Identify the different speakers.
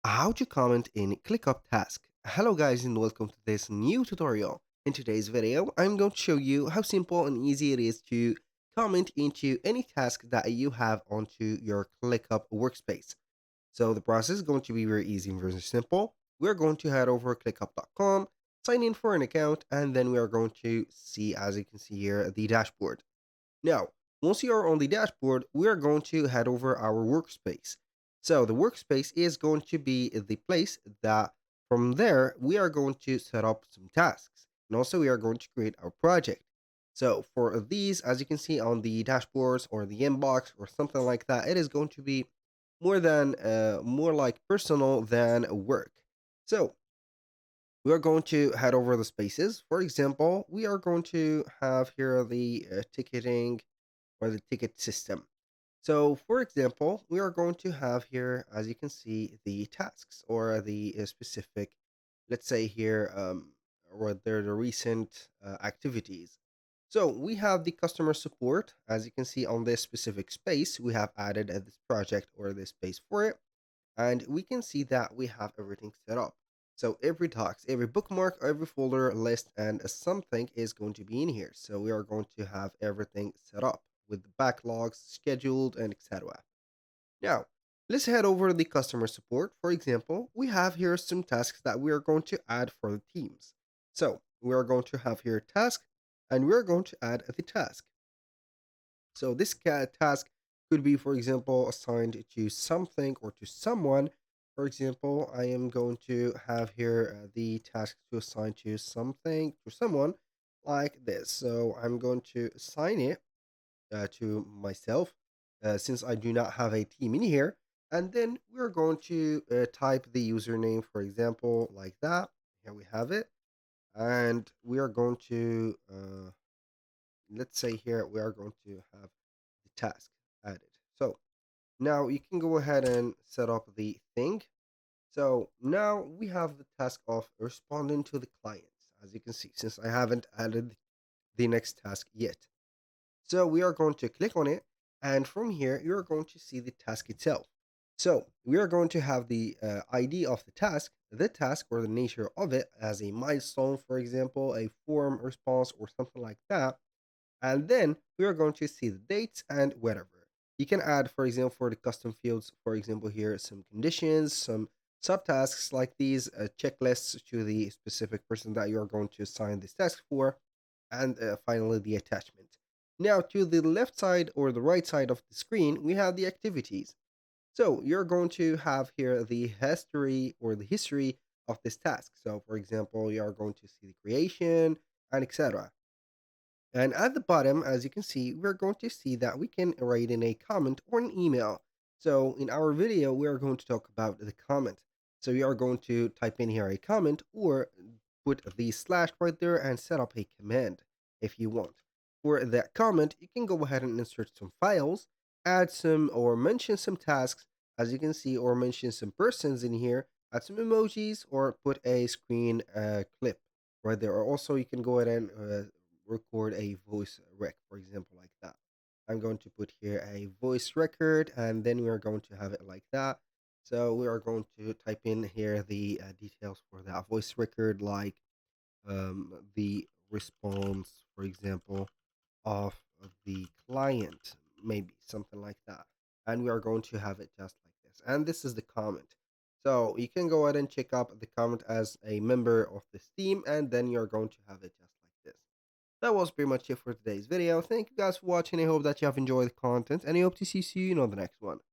Speaker 1: How to comment in Clickup task. Hello guys and welcome to this new tutorial. In today's video, I'm going to show you how simple and easy it is to comment into any task that you have onto your Clickup workspace. So the process is going to be very easy and very simple. We're going to head over to clickup.com, sign in for an account, and then we are going to see, as you can see here, the dashboard. Now, once you are on the dashboard, we are going to head over our workspace. So the workspace is going to be the place that from there we are going to set up some tasks. And also we are going to create our project. So for these, as you can see on the dashboards or the inbox or something like that, it is going to be more like personal than work. So we are going to head over the spaces. For example, we are going to have here the ticketing or the ticket system. So, for example, we are going to have here, as you can see, the tasks or the specific, let's say here, or they're the recent activities. So we have the customer support. As you can see on this specific space, we have added this project or this space for it. And we can see that we have everything set up. So every docs, every bookmark, every folder, list, and something is going to be in here. So we are going to have everything set up with the backlogs scheduled and etc. Now, let's head over to the customer support. For example, we have here some tasks that we are going to add for the teams. So we are going to have here task and we are going to add the task. So this task could be, for example, assigned to something or to someone. For example, I am going to have here the task to assign to something to someone like this. So I'm going to assign it to myself since I do not have a team in here. And then we're going to type the username, for example, like that. Here we have it. And we are going to let's say here we are going to have the task added. So now you can go ahead and set up the thing. So now we have the task of responding to the clients, as you can see, since I haven't added the next task yet. So we are going to click on it, and from here you are going to see the task itself. So we are going to have the ID of the task or the nature of it as a milestone, for example, a form response or something like that. And then we are going to see the dates and whatever. You can add, for example, for the custom fields, for example, here some conditions, some subtasks like these, checklists to the specific person that you are going to assign this task for, and finally the attachment. Now, to the left side or the right side of the screen, we have the activities. So you're going to have here the history of this task. So, for example, you are going to see the creation and etc. And at the bottom, as you can see, we're going to see that we can write in a comment or an email. So in our video, we are going to talk about the comment. So you are going to type in here a comment or put the slash right there and set up a command if you want. For that comment, you can go ahead and insert some files, add some or mention some tasks, as you can see, or mention some persons in here, add some emojis, or put a screen clip right there. Or also, you can go ahead and record a voice rec, for example, like that. I'm going to put here a voice record, and then we are going to have it like that. So we are going to type in here the details for that voice record, like the response, for example, of the client, maybe something like that. And we are going to have it just like this. And this is the comment. So you can go ahead and check up the comment as a member of this team, and then you're going to have it just like this. That was pretty much it for today's video. Thank you guys for watching. I hope that you have enjoyed the content, and I hope to see you on the next one.